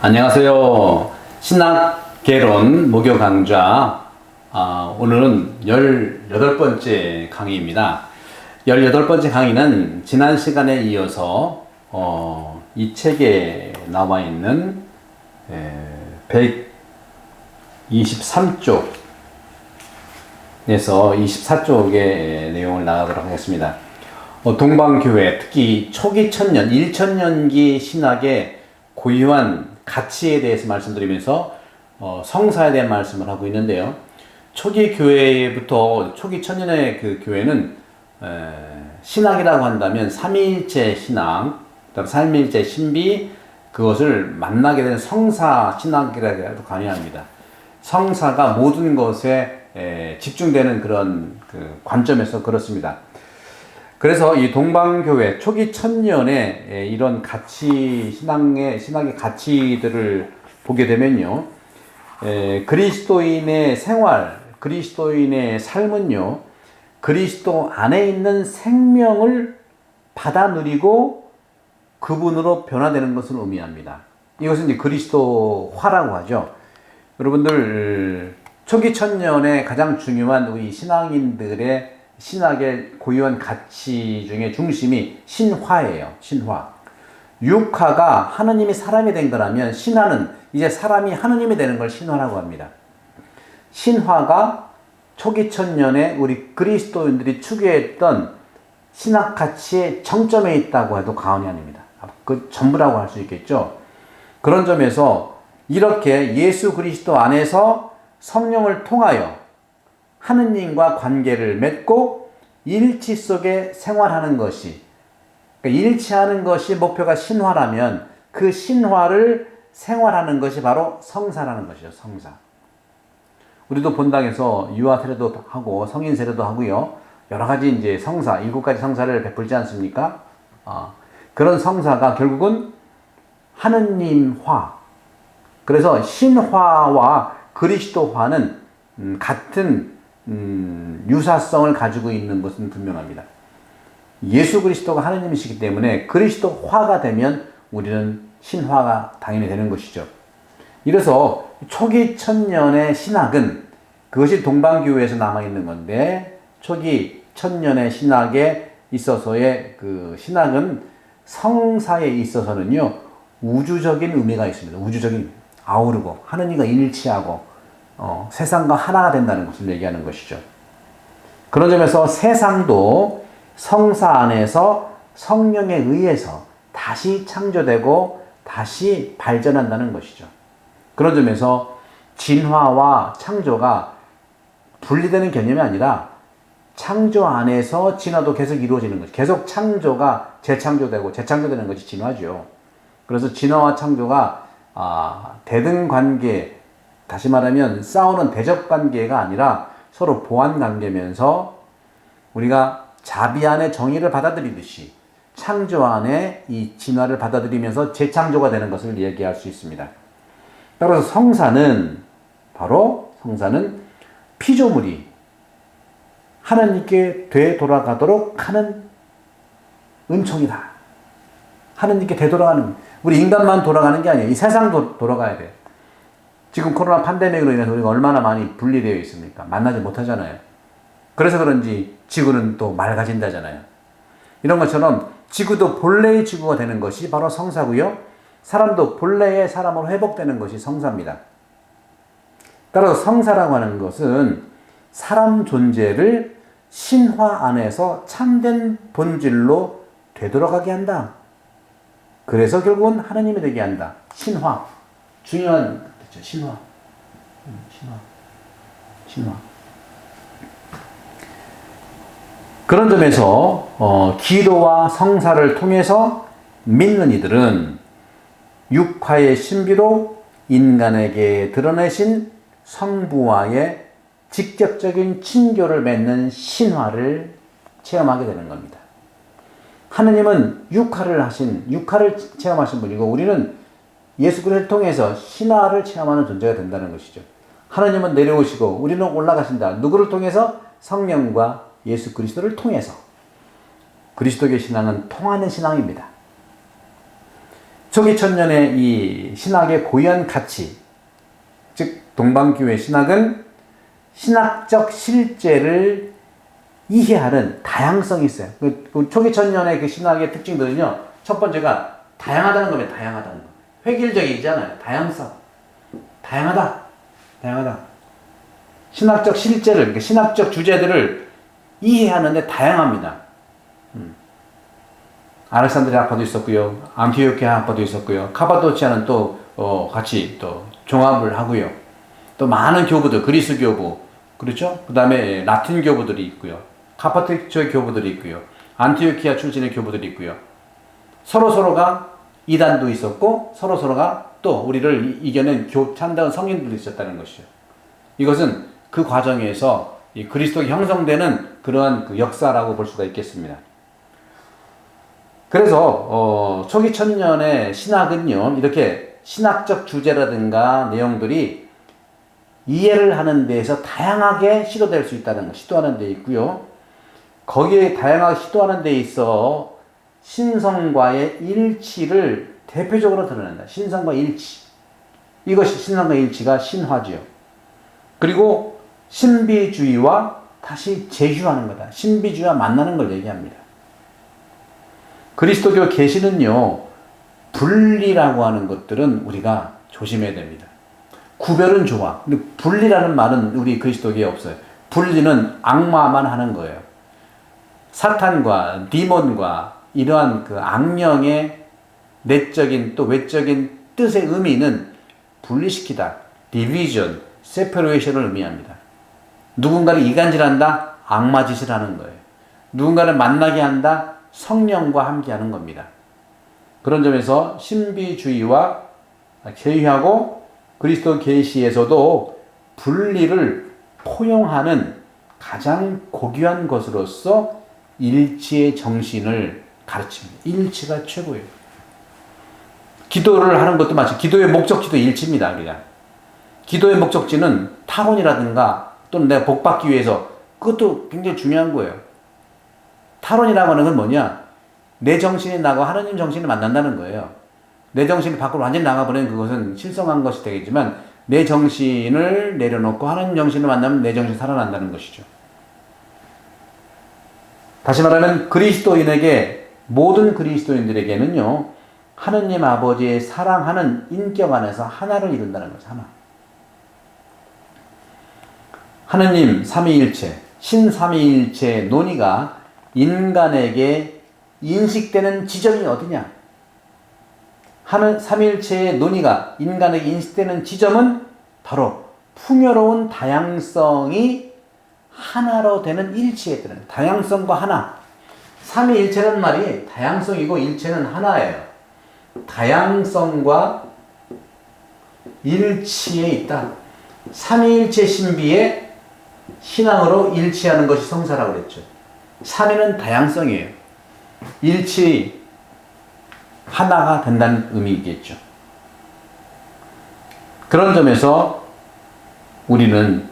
안녕하세요. 신학개론 목요 강좌. 오늘은 18번째 강의입니다. 18번째 강의는 지난 시간에 이어서 이 책에 나와 있는 123쪽에서 24쪽의 내용을 나가도록 하겠습니다. 동방교회, 특히 초기 천년, 1천년기 신학의 고유한 가치에 대해서 말씀드리면서 성사에 대한 말씀을 하고 있는데요. 초기 교회부터 초기 천년의 그 교회는 신학이라고 한다면 삼위일체 신학, 그다음 삼위일체 신비, 그것을 만나게 되는 성사 신학이라고 강의합니다. 성사가 모든 것에 집중되는 그런 그 관점에서 그렇습니다. 그래서 이 동방교회 초기 천년의 이런 가치, 신학의 가치들을 보게 되면요. 그리스도인의 생활, 그리스도인의 삶은요. 그리스도 안에 있는 생명을 받아 누리고 그분으로 변화되는 것을 의미합니다. 이것은 이제 그리스도화라고 하죠. 여러분들, 초기 천년의 가장 중요한 우리 신앙인들의 신학의 고유한 가치 중에 중심이 신화예요. 신화. 육화가 하느님이 사람이 된 거라면 신화는 이제 사람이 하느님이 되는 걸 신화라고 합니다. 신화가 초기 천년에 우리 그리스도인들이 추구했던 신학 가치의 정점에 있다고 해도 과언이 아닙니다. 그 전부라고 할 수 있겠죠. 그런 점에서 이렇게 예수 그리스도 안에서 성령을 통하여 하느님과 관계를 맺고 일치 속에 생활하는 것이, 그러니까 일치하는 것이 목표가 신화라면 그 신화를 생활하는 것이 바로 성사라는 것이죠. 성사. 우리도 본당에서 유아 세례도 하고 성인 세례도 하고요. 여러 가지 이제 성사, 7가지 성사를 베풀지 않습니까? 그런 성사가 결국은 하느님화. 그래서 신화와 그리스도화는 같은 유사성을 가지고 있는 것은 분명합니다. 예수 그리스도가 하느님이시기 때문에 그리스도화가 되면 우리는 신화가 당연히 되는 것이죠. 이래서 초기 천년의 신학은 그것이 동방교회에서 남아있는 건데, 초기 천년의 신학에 있어서의 그 신학은 성사에 있어서는요, 우주적인 의미가 있습니다. 우주적인, 아우르고 하느님과 일치하고 세상과 하나가 된다는 것을 얘기하는 것이죠. 그런 점에서 세상도 성사 안에서 성령에 의해서 다시 창조되고 다시 발전한다는 것이죠. 그런 점에서 진화와 창조가 분리되는 개념이 아니라 창조 안에서 진화도 계속 이루어지는 것이죠. 계속 창조가 재창조되고 재창조되는 것이 진화죠. 그래서 진화와 창조가 대등 관계, 다시 말하면 싸우는 대적 관계가 아니라 서로 보완 관계면서 우리가 자비 안에 정의를 받아들이듯이 창조 안에 이 진화를 받아들이면서 재창조가 되는 것을 얘기할 수 있습니다. 따라서 성사는 피조물이 하나님께 되돌아가도록 하는 은총이다. 하나님께 되돌아가는, 우리 인간만 돌아가는 게 아니에요. 이 세상도 돌아가야 돼요. 지금 코로나 팬데믹으로 인해서 우리가 얼마나 많이 분리되어 있습니까? 만나지 못하잖아요. 그래서 그런지 지구는 또 맑아진다잖아요. 이런 것처럼 지구도 본래의 지구가 되는 것이 바로 성사고요. 사람도 본래의 사람으로 회복되는 것이 성사입니다. 따라서 성사라고 하는 것은 사람 존재를 신화 안에서 참된 본질로 되돌아가게 한다. 그래서 결국은 하나님이 되게 한다. 신화. 중요한 신화. 그런 점에서 기도와 성사를 통해서 믿는 이들은 육화의 신비로 인간에게 드러내신 성부와의 직접적인 친교를 맺는 신화를 체험하게 되는 겁니다. 하느님은 육화를 체험하신 분이고, 우리는 예수 그리스도를 통해서 신화를 체험하는 존재가 된다는 것이죠. 하나님은 내려오시고 우리는 올라가신다. 누구를 통해서? 성령과 예수 그리스도를 통해서. 그리스도의 신앙은 통하는 신앙입니다. 초기 천년의 이 신학의 고유한 가치, 즉 동방교회 신학은 신학적 실제를 이해하는 다양성이 있어요. 그 초기 천년의 그 신학의 특징들은요, 첫 번째가 다양하다는 겁니다. 다양하다는 거. 획일적이잖아요. 다양성. 다양하다. 신학적 실제를, 그러니까 신학적 주제들을 이해하는데 다양합니다. 알렉산드리아 학파도 있었고요, 안티오키아 학파도 있었고요, 카바도치아는 또 같이 또 종합을 하고요. 또 많은 교부들, 그리스 교부, 그렇죠? 그 다음에 라틴 교부들이 있고요, 카파도치아 교부들이 있고요, 안티오키아 출신의 교부들이 있고요. 서로가 이단도 있었고 서로가 또 우리를 이겨낸 참다운 성인들도 있었다는 것이죠. 이것은 그 과정에서 이 그리스도가 형성되는 그러한 그 역사라고 볼 수가 있겠습니다. 그래서 초기 천년의 신학은요, 이렇게 신학적 주제라든가 내용들이 이해를 하는 데에서 다양하게 시도될 수 있다는 것, 시도하는 데 있고요. 거기에 다양하게 시도하는 데 있어 신성과의 일치를 대표적으로 드러낸다. 신성과 일치. 이것이 신성과 일치가 신화지요. 그리고 신비주의와 다시 제휴하는 거다. 신비주의와 만나는 걸 얘기합니다. 그리스도교 계시는요, 분리라고 하는 것들은 우리가 조심해야 됩니다. 구별은 좋아. 근데 분리라는 말은 우리 그리스도교에 없어요. 분리는 악마만 하는 거예요. 사탄과 디몬과 이러한 그 악령의 내적인 또 외적인 뜻의 의미는 분리시키다. 디비전, 세퍼레이션을 의미합니다. 누군가를 이간질한다? 악마 짓을 하는 거예요. 누군가를 만나게 한다? 성령과 함께 하는 겁니다. 그런 점에서 신비주의와 제휴하고 그리스도 계시에서도 분리를 포용하는 가장 고귀한 것으로서 일치의 정신을 가르칩니다. 일치가 최고예요. 기도를 하는 것도 마치 기도의 목적지도 일치입니다. 우리가 기도의 목적지는 타론이라든가 또는 내가 복받기 위해서, 그것도 굉장히 중요한 거예요. 타론이라고 하는 건 뭐냐? 내 정신이 나고 하나님 정신을 만난다는 거예요. 내 정신이 밖으로 완전히 나가버리면 그것은 실성한 것이 되겠지만, 내 정신을 내려놓고 하나님 정신을 만나면 내 정신이 살아난다는 것이죠. 다시 말하면 모든 그리스도인들에게는요, 하느님 아버지의 사랑하는 인격 안에서 하나를 이룬다는 거죠. 하나. 하느님 삼위일체, 신삼위일체의 논의가 인간에게 인식되는 지점이 어디냐? 삼위일체의 논의가 인간에게 인식되는 지점은 바로 풍요로운 다양성이 하나로 되는 일치에 뜨는, 다양성과 하나. 삼위일체라는 말이 다양성이고 일체는 하나예요. 다양성과 일치에 있다. 삼위일체 신비에 신앙으로 일치하는 것이 성사라고 그랬죠. 삼위는 다양성이에요. 일치, 하나가 된다는 의미겠죠. 그런 점에서 우리는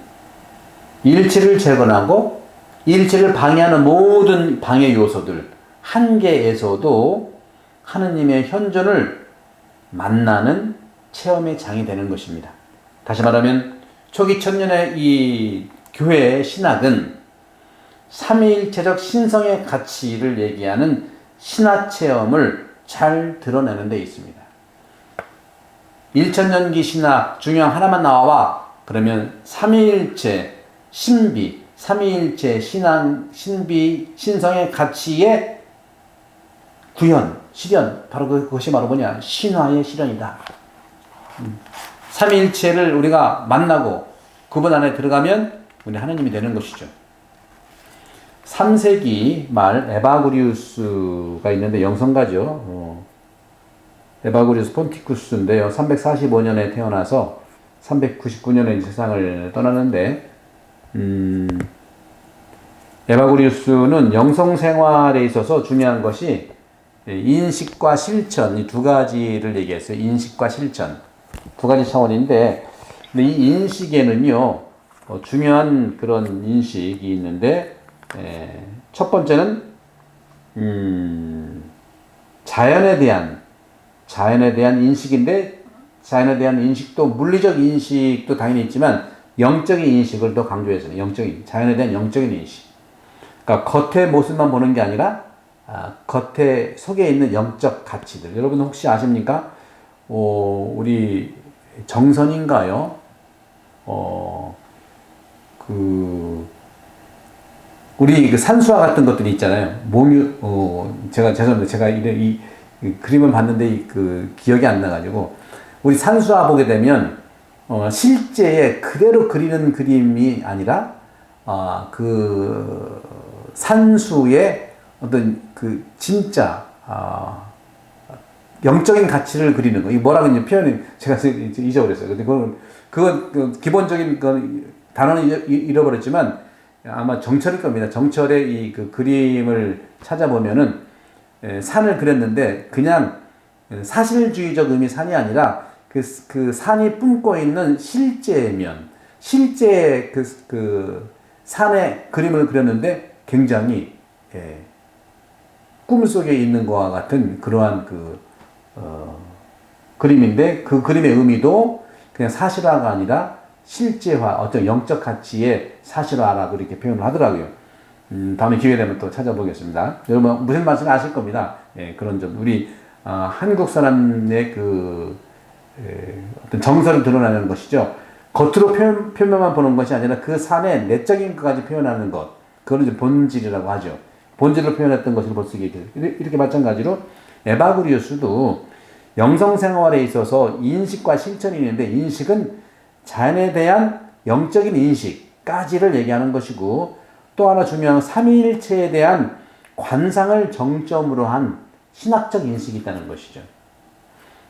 일치를 재건하고 일치를 방해하는 모든 방해 요소들, 한계에서도 하느님의 현존을 만나는 체험의 장이 되는 것입니다. 다시 말하면 초기 천년의 이 교회의 신학은 삼위일체적 신성의 가치를 얘기하는 신화 체험을 잘 드러내는 데 있습니다. 1000년기 신학 중요한 하나만 나와봐. 그러면 삼위일체 신비, 삼위일체 신앙, 신비, 신성의 가치의 구현, 실현, 바로 그것이 바로 뭐냐? 신화의 실현이다. 삼위일체를 우리가 만나고 그분 안에 들어가면 우리 하나님이 되는 것이죠. 3세기 말 에바구리우스가 있는데 영성가죠. 에바구리우스 폰티쿠스인데요. 345년에 태어나서 399년에 세상을 떠나는데, 에바구리우스는 영성생활에 있어서 중요한 것이 인식과 실천, 이 두 가지를 얘기했어요. 인식과 실천. 두 가지 차원인데, 근데 이 인식에는요, 중요한 그런 인식이 있는데, 첫 번째는, 자연에 대한 자연에 대한 인식인데, 자연에 대한 인식도 물리적 인식도 당연히 있지만 영적인 인식을 더 강조해서는 자연에 대한 영적인 인식. 그러니까 겉의 모습만 보는 게 아니라 겉에 속에 있는 영적 가치들. 여러분 혹시 아십니까? 우리 정선인가요? 우리 그 산수화 같은 것들이 있잖아요. 죄송합니다. 제가 이 그림을 봤는데 그 기억이 안 나가지고, 우리 산수화 보게 되면 실제에 그대로 그리는 그림이 아니라 그 산수의 어떤 그 진짜 영적인 가치를 그리는 거. 이 뭐라고 이제 표현이 제가 잊어버렸어요. 근데 그건 기본적인 단어는 잃어버렸지만 아마 정철일 겁니다. 정철의 이 그 그림을 찾아보면은 산을 그렸는데 그냥 사실주의적 의미 산이 아니라 그 산이 뿜고 있는 실제 그 산의 그림을 그렸는데 굉장히 꿈속에 있는 것과 같은 그러한 그림인데, 그 그림의 의미도 그냥 사실화가 아니라 실제화, 어떤 영적 가치의 사실화라고 이렇게 표현을 하더라고요. 다음에 기회 되면 또 찾아보겠습니다. 여러분 무슨 말씀인지 아실 겁니다. 그런 점. 우리 한국 사람의 어떤 정서를 드러내는 것이죠. 겉으로 표면만 보는 것이 아니라 그 산의 내적인 것까지 표현하는 것. 그걸 이제 본질이라고 하죠. 본질을 표현했던 것을 볼 수 있게. 이렇게 마찬가지로 에바구리우스도 영성 생활에 있어서 인식과 실천이 있는데, 인식은 자연에 대한 영적인 인식까지를 얘기하는 것이고, 또 하나 중요한 삼위일체에 대한 관상을 정점으로 한 신학적 인식이 있다는 것이죠.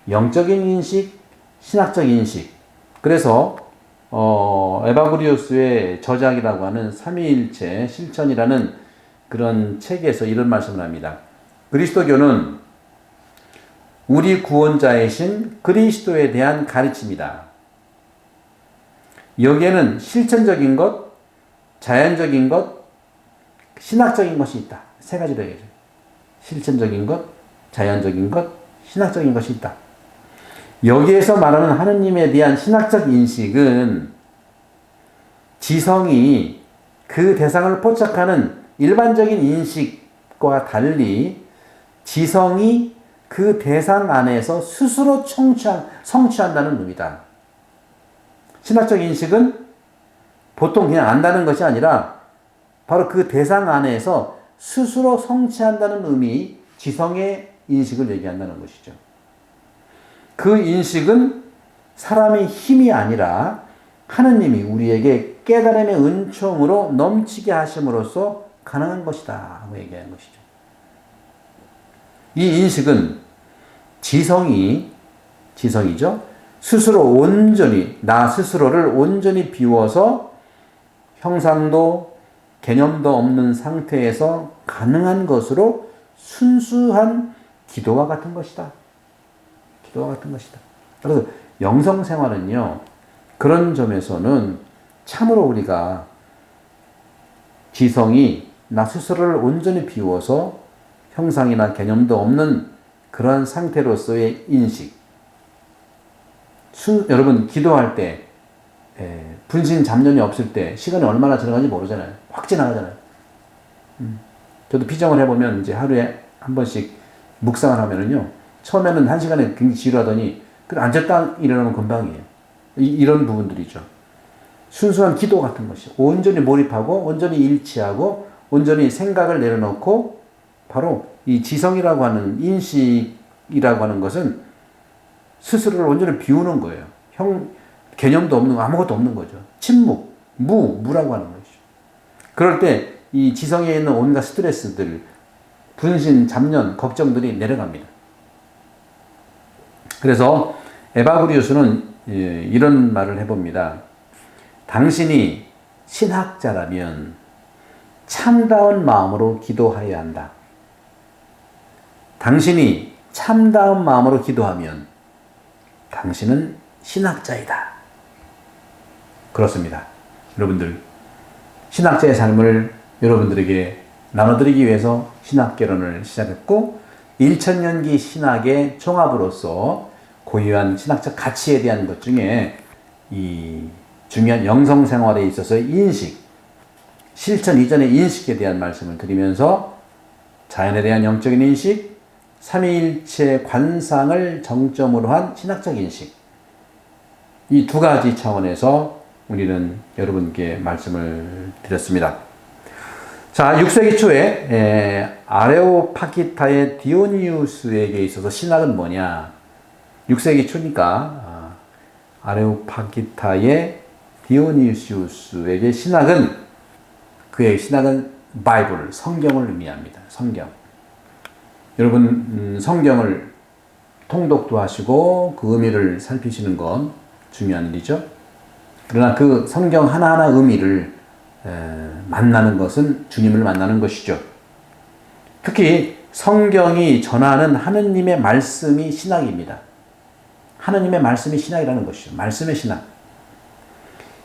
영적인 인식, 신학적 인식. 그래서 에바구리우스의 저작이라고 하는 삼위일체 실천이라는 그런 책에서 이런 말씀을 합니다. 그리스도교는 우리 구원자이신 그리스도에 대한 가르침이다. 여기에는 실천적인 것, 자연적인 것, 신학적인 것이 있다. 세 가지로 얘기해요. 실천적인 것, 자연적인 것, 신학적인 것이 있다. 여기에서 말하는 하느님에 대한 신학적 인식은 지성이 그 대상을 포착하는 일반적인 인식과 달리 지성이 그 대상 안에서 스스로 성취한다는 의미다. 신학적 인식은 보통 그냥 안다는 것이 아니라 바로 그 대상 안에서 스스로 성취한다는 의미, 지성의 인식을 얘기한다는 것이죠. 그 인식은 사람의 힘이 아니라 하느님이 우리에게 깨달음의 은총으로 넘치게 하심으로써 가능한 것이다 하고 얘기하는 것이죠. 이 인식은 지성이죠. 나 스스로를 온전히 비워서 형상도 개념도 없는 상태에서 가능한 것으로 순수한 기도와 같은 것이다. 그래서 영성 생활은요, 그런 점에서는 참으로 우리가 지성이 나 스스로를 온전히 비워서 형상이나 개념도 없는 그런 상태로서의 인식. 여러분 기도할 때 분신 잡념이 없을 때 시간이 얼마나 지나가는지 모르잖아요. 확 지나가잖아요. 저도 피정을 해보면 이제 하루에 한 번씩 묵상을 하면은요, 처음에는 1시간에 굉장히 지루하더니 앉았다 일어나면 금방이에요. 이런 부분들이죠. 순수한 기도 같은 것이 온전히 몰입하고 온전히 일치하고 온전히 생각을 내려놓고, 바로 이 지성이라고 하는 인식이라고 하는 것은 스스로를 온전히 비우는 거예요. 개념도 없는 거, 아무것도 없는 거죠. 침묵, 무라고 하는 것이죠. 그럴 때 이 지성에 있는 온갖 스트레스들, 분신, 잡념, 걱정들이 내려갑니다. 그래서 에바구리우스는 이런 말을 해봅니다. 당신이 신학자라면 참다운 마음으로 기도해야 한다. 당신이 참다운 마음으로 기도하면 당신은 신학자이다. 그렇습니다. 여러분들, 신학자의 삶을 여러분들에게 나눠드리기 위해서 신학개론을 시작했고, 일천년기 신학의 종합으로서 고유한 신학적 가치에 대한 것 중에 이 중요한 영성생활에 있어서 인식, 실천 이전의 인식에 대한 말씀을 드리면서 자연에 대한 영적인 인식, 삼위일체 관상을 정점으로 한 신학적 인식, 이 두 가지 차원에서 우리는 여러분께 말씀을 드렸습니다. 자, 6세기 초에 아레오파기타의 디오니우스에게 있어서 신학은 뭐냐? 6세기 초니까 아레오파기타의 디오니우스에게 그의 신학은 바이블, 성경을 의미합니다. 성경. 여러분 성경을 통독도 하시고 그 의미를 살피시는 건 중요한 일이죠. 그러나 그 성경 하나하나 의미를 만나는 것은 주님을 만나는 것이죠. 특히 성경이 전하는 하느님의 말씀이 신학입니다. 하느님의 말씀이 신학이라는 것이죠. 말씀의 신학.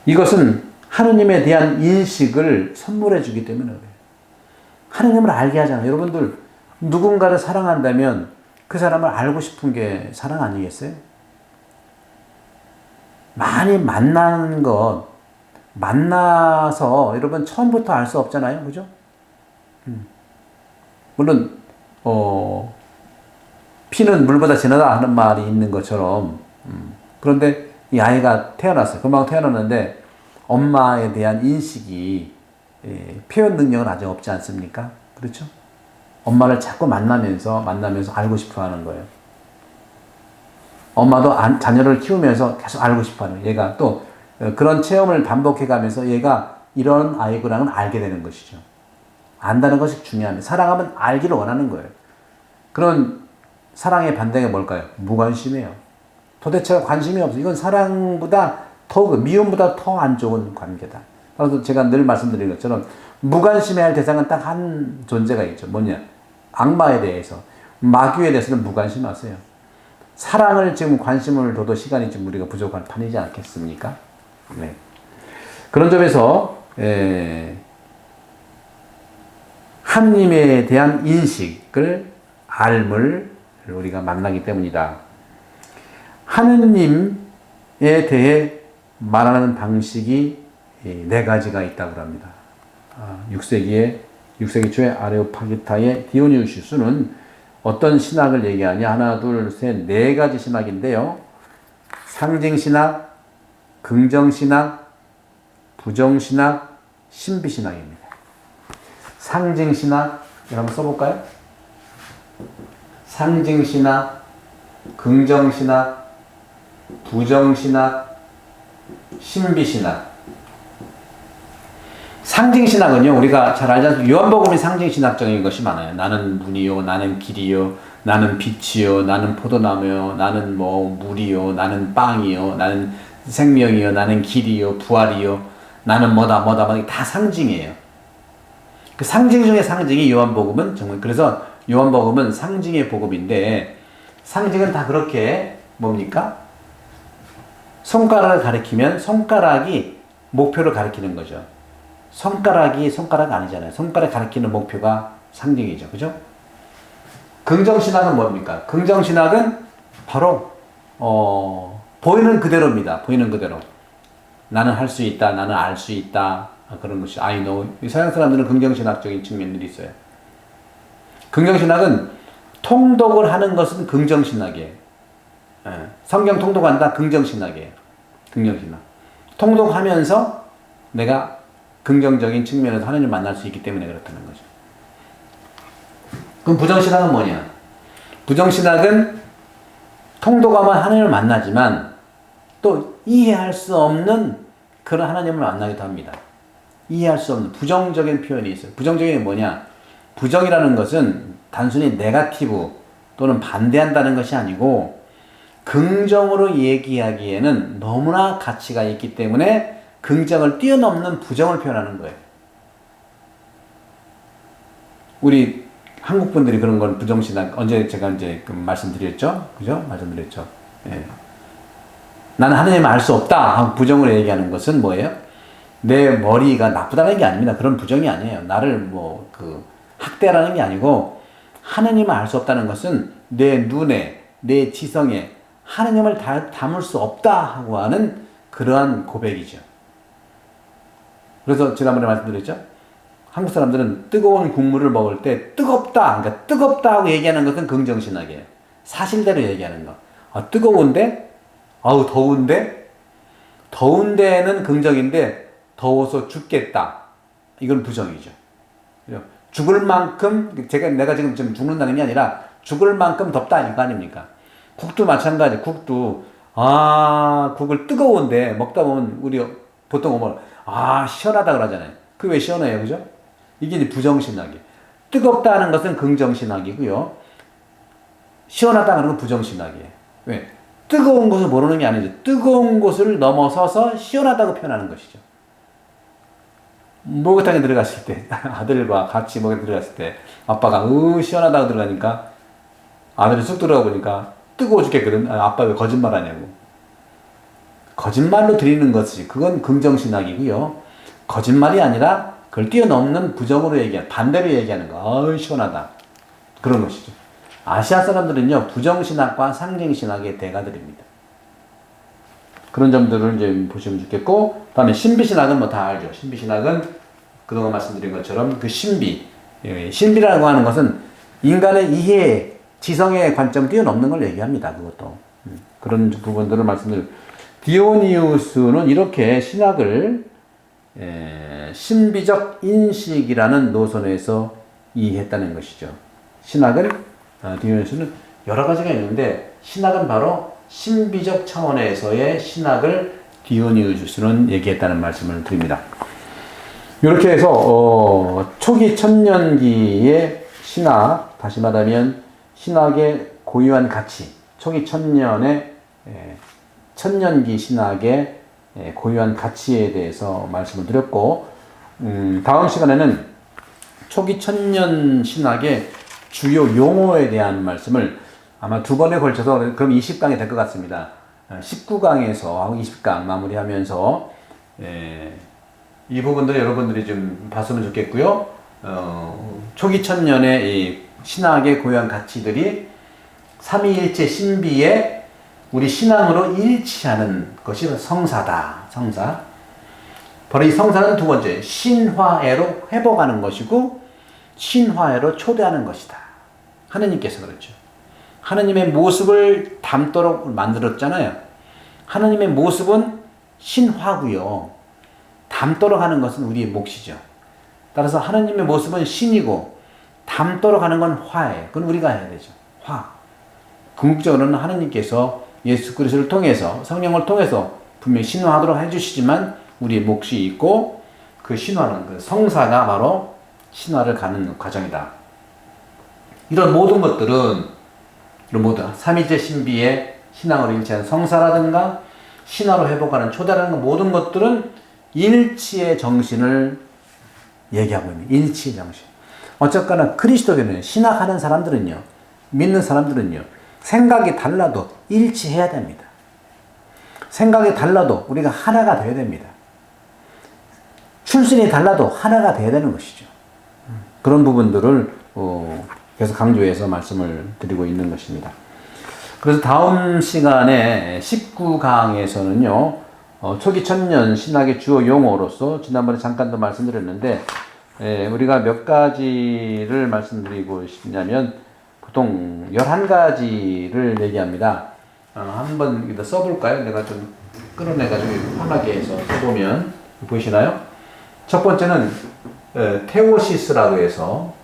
이것은 하느님에 대한 인식을 선물해 주기 때문에 그래요. 하느님을 알게 하잖아요. 여러분들 누군가를 사랑한다면 그 사람을 알고 싶은 게 사랑 아니겠어요? 많이 만나는 것, 만나서 여러분 처음부터 알 수 없잖아요. 그죠? 물론 피는 물보다 진하다 하는 말이 있는 것처럼 그런데 이 아이가 태어났어요. 금방 태어났는데 엄마에 대한 인식이 표현 능력은 아직 없지 않습니까? 그렇죠? 엄마를 자꾸 만나면서 알고 싶어 하는 거예요. 엄마도 자녀를 키우면서 계속 알고 싶어 하는 거예요. 얘가 또 그런 체험을 반복해 가면서 얘가 이런 아이구나는 알게 되는 것이죠. 안다는 것이 중요합니다. 사랑하면 알기를 원하는 거예요. 그런 사랑의 반대가 뭘까요? 무관심이에요. 도대체 관심이 없어. 이건 사랑보다 미움보다 더 안 좋은 관계다. 그래서 제가 늘 말씀드린 것처럼 무관심해야 할 대상은 딱 한 존재가 있죠. 뭐냐? 악마에 대해서, 마귀에 대해서는 무관심하세요. 사랑을 지금 관심을 둬도 시간이 좀 우리가 부족한 판이지 않겠습니까? 네. 그런 점에서 하느님에 대한 인식을 알물 우리가 만나기 때문이다. 하느님에 대해 말하는 방식이 네 가지가 있다고 합니다. 6세기 초에 아레오파기타의 디오니우스는 어떤 신학을 얘기하냐? 하나, 둘, 셋, 네 가지 신학인데요. 상징신학, 긍정신학, 부정신학, 신비신학입니다. 상징신학, 한번 써볼까요? 상징신학, 긍정신학, 부정신학, 신비신학. 상징신학은요, 우리가 잘 알지 않습니까? 요한복음이 상징신학적인 것이 많아요. 나는 문이요, 나는 길이요, 나는 빛이요, 나는 포도나무요, 나는 물이요, 나는 빵이요, 나는 생명이요, 나는 길이요, 부활이요, 나는 뭐다, 다 상징이에요. 그 상징 중에 상징이 요한복음은 정말, 그래서 요한복음은 상징의 복음인데, 상징은 다 그렇게 뭡니까? 손가락을 가리키면 손가락이 목표를 가리키는 거죠. 손가락이 손가락 아니잖아요. 손가락 가리키는 목표가 상징이죠. 그죠? 긍정신학은 뭡니까? 긍정신학은 바로 보이는 그대로입니다. 보이는 그대로. 나는 할 수 있다. 나는 알 수 있다. 그런 것이 I know. 서양 사람들은 긍정신학적인 측면들이 있어요. 긍정신학은 통독을 하는 것은 긍정신학이에요. 성경 통독한다. 긍정신학이에요. 긍정신학. 통독하면서 내가 긍정적인 측면에서 하나님을 만날 수 있기 때문에 그렇다는 거죠. 그럼 부정신학은 뭐냐? 부정신학은 통독하면 하나님을 만나지만 또 이해할 수 없는 그런 하나님을 만나기도 합니다. 이해할 수 없는 부정적인 표현이 있어요. 부정적인 게 뭐냐? 부정이라는 것은 단순히 네거티브 또는 반대한다는 것이 아니고 긍정으로 얘기하기에는 너무나 가치가 있기 때문에 긍정을 뛰어넘는 부정을 표현하는 거예요. 우리 한국 분들이 그런 걸 부정신학, 언제 제가 말씀드렸죠? 그죠? 말씀드렸죠. 예. 나는 하나님을 알 수 없다 하고 부정으로 얘기하는 것은 뭐예요? 내 머리가 나쁘다는 게 아닙니다. 그런 부정이 아니에요. 나를 학대라는 게 아니고 하느님을 알 수 없다는 것은 내 눈에, 내 지성에 하느님을 담을 수 없다 하고 하는 그러한 고백이죠. 그래서 지난번에 말씀드렸죠. 한국 사람들은 뜨거운 국물을 먹을 때 뜨겁다, 그러니까 뜨겁다 하고 얘기하는 것은 긍정신학이에요. 사실대로 얘기하는 거. 뜨거운데? 더운데? 더운데는 긍정인데 더워서 죽겠다. 이건 부정이죠. 죽을 만큼, 내가 지금 죽는다는 게 아니라 죽을 만큼 덥다 이거 아닙니까? 국도 마찬가지. 국도 국을 뜨거운데 먹다 보면 우리 보통 오면 시원하다 그러잖아요. 그게 왜 시원해요, 그죠? 이게 이제 부정신학이에요. 뜨겁다는 것은 긍정신학이고요. 시원하다는 건 부정신학이에요. 왜? 뜨거운 것을 모르는 게 아니죠. 뜨거운 곳을 넘어서서 시원하다고 표현하는 것이죠. 목욕탕에 들어갔을 때 아들과 같이 목욕탕에 들어갔을 때 아빠가 시원하다고 들어가니까 아들이 쑥 들어가 보니까 뜨거워 죽겠거든. 아빠 왜 거짓말 하냐고. 거짓말로 드리는 것이 그건 긍정신학이고요. 거짓말이 아니라 그걸 뛰어넘는 부정으로 반대로 얘기하는 거. 시원하다. 그런 것이죠. 아시아 사람들은요, 부정신학과 상징신학의 대가들입니다. 그런 점들을 이제 보시면 좋겠고, 그 다음에 신비신학은 뭐 다 알죠. 신비신학은 그동안 말씀드린 것처럼 그 신비라고 하는 것은 인간의 이해, 지성의 관점 뛰어넘는 걸 얘기합니다. 그것도. 그런 부분들을 디오니우스는 이렇게 신학을 신비적 인식이라는 노선에서 이해했다는 것이죠. 신학을 디오니우스는 여러 가지가 있는데 신학은 바로 신비적 차원에서의 신학을 디오니우스는 얘기했다는 말씀을 드립니다. 이렇게 해서 초기 천년기의 신학, 다시 말하면 신학의 고유한 가치, 초기 천년기 신학의 고유한 가치에 대해서 말씀을 드렸고, 다음 시간에는 초기 천년 신학의 주요 용어에 대한 말씀을 아마 2번에 걸쳐서 그럼 20강이 될 것 같습니다. 19강에서 20강 마무리하면서 이 부분들 여러분들이 좀 봤으면 좋겠고요. 초기 천년의 이 신학의 고유한 가치들이 삼위일체 신비에 우리 신앙으로 일치하는 것이 성사다. 성사. 바로 이 성사는 두 번째, 신화해로 회복하는 것이고 신화해로 초대하는 것이다. 하느님께서 그렇죠. 하느님의 모습을 담도록 만들었잖아요. 하느님의 모습은 신화고요. 담도록 하는 것은 우리의 몫이죠. 따라서 하느님의 모습은 신이고 담도록 하는 건 화예요. 그건 우리가 해야 되죠. 화. 궁극적으로는 하느님께서 예수 그리스도를 통해서 성령을 통해서 분명히 신화하도록 해주시지만 우리의 몫이 있고 그 신화는 그 성사가 바로 신화를 가는 과정이다. 이런 모든 것들은 삼위일체 신비의 신앙으로 일치하는 성사라든가 신화로 회복하는 초대라는 모든 것들은 일치의 정신을 얘기하고 있는 일치의 정신. 어쨌거나 그리스도교는 신학하는 사람들은요, 믿는 사람들은요, 생각이 달라도 일치해야 됩니다. 생각이 달라도 우리가 하나가 되어야 됩니다. 출신이 달라도 하나가 되어야 되는 것이죠. 그런 부분들을 계속 강조해서 말씀을 드리고 있는 것입니다. 그래서 다음 시간에 19강에서는요, 초기 천년 신학의 주요 용어로서 지난번에 잠깐 더 말씀드렸는데, 우리가 몇 가지를 말씀드리고 싶냐면, 보통 11가지를 얘기합니다. 한번 써볼까요? 내가 좀 끌어내가지고 편하게 해서 써보면, 보이시나요? 첫 번째는, 테오시스라고 해서,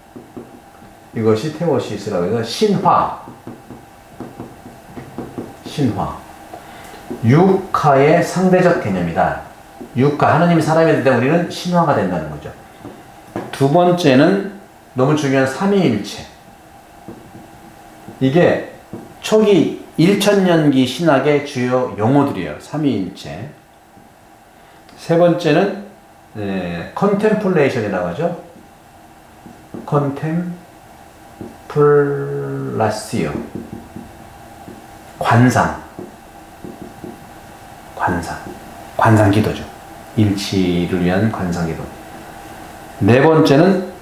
이것이 테오시스라고 해서 신화. 육화의 상대적 개념이다. 육화, 하나님이 사람이 될 때 우리는 신화가 된다는 거죠. 두 번째는 너무 중요한 삼위일체. 이게 초기 1000년기 신학의 주요 용어들이에요. 삼위일체. 세 번째는 컨템플레이션이라고 하죠. 컨템플라시오. 관상 기도죠. 일치를 위한 관상 기도. 네 번째는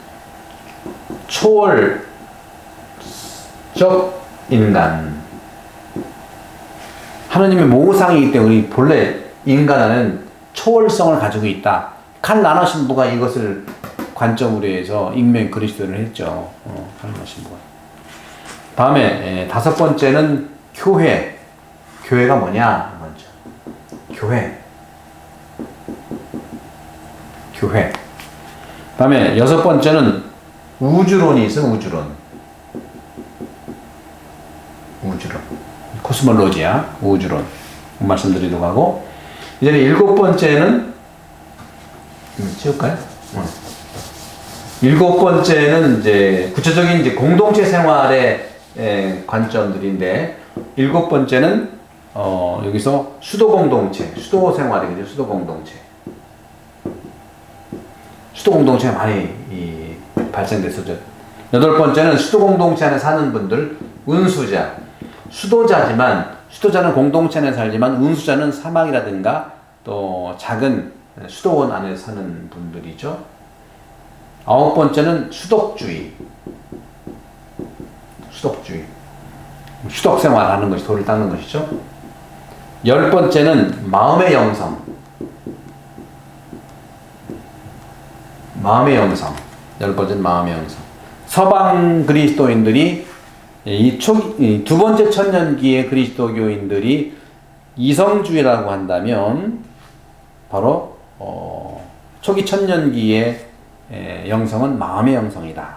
초월 영적 인간. 하나님의 모상이기 때문에 본래 인간은 초월성을 가지고 있다. 칼 나너 신부가 이것을 관점으로 해서 익명 그리스도를 했죠. 칼 나너 신부가. 다음에 다섯 번째는 교회. 교회가 뭐냐? 먼저 교회. 교회. 다음에 여섯 번째는 우주론이 있으면 우주론. 우주론. 코스몰로지야. 우주론. 말씀드리도록 하고. 이제 일곱 번째는 치울까요? 일곱 번째는 이제 구체적인 이제 공동체 생활의 관점들인데, 일곱 번째는 여기서 수도 공동체, 수도 생활이거든요. 수도 공동체. 수도 공동체가 많이 발생됐었죠. 여덟 번째는 수도 공동체 안에 사는 분들, 운수자. 수도자는 공동체 안에 살지만 운수자는 사막이라든가 또 작은 수도원 안에 사는 분들이죠. 아홉 번째는 수덕주의. 수덕 생활하는 것이 돌을 닦는 것이죠. 열 번째는 마음의 영성. 열 번째는 마음의 영성. 서방 그리스도인들이 이 두 번째 천년기의 그리스도교인들이 이성주의라고 한다면 바로 초기 천년기의 영성은 마음의 영성이다.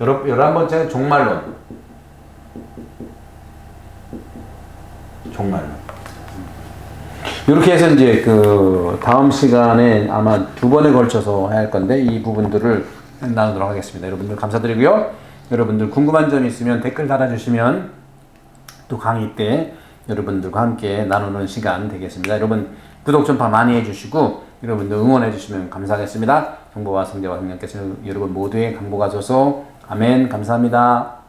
11번째는 종말론. 이렇게 해서 이제 그 다음 시간에 아마 두 번에 걸쳐서 해야 할 건데 이 부분들을 나누도록 하겠습니다. 여러분들 감사드리고요. 여러분들 궁금한 점 있으면 댓글 달아주시면 또 강의 때 여러분들과 함께 나누는 시간 되겠습니다. 여러분 구독 전파 많이 해주시고 여러분들 응원해 주시면 감사하겠습니다. 성부와 성자와 성령께서 여러분 모두의 강복하소서. 아멘. 감사합니다.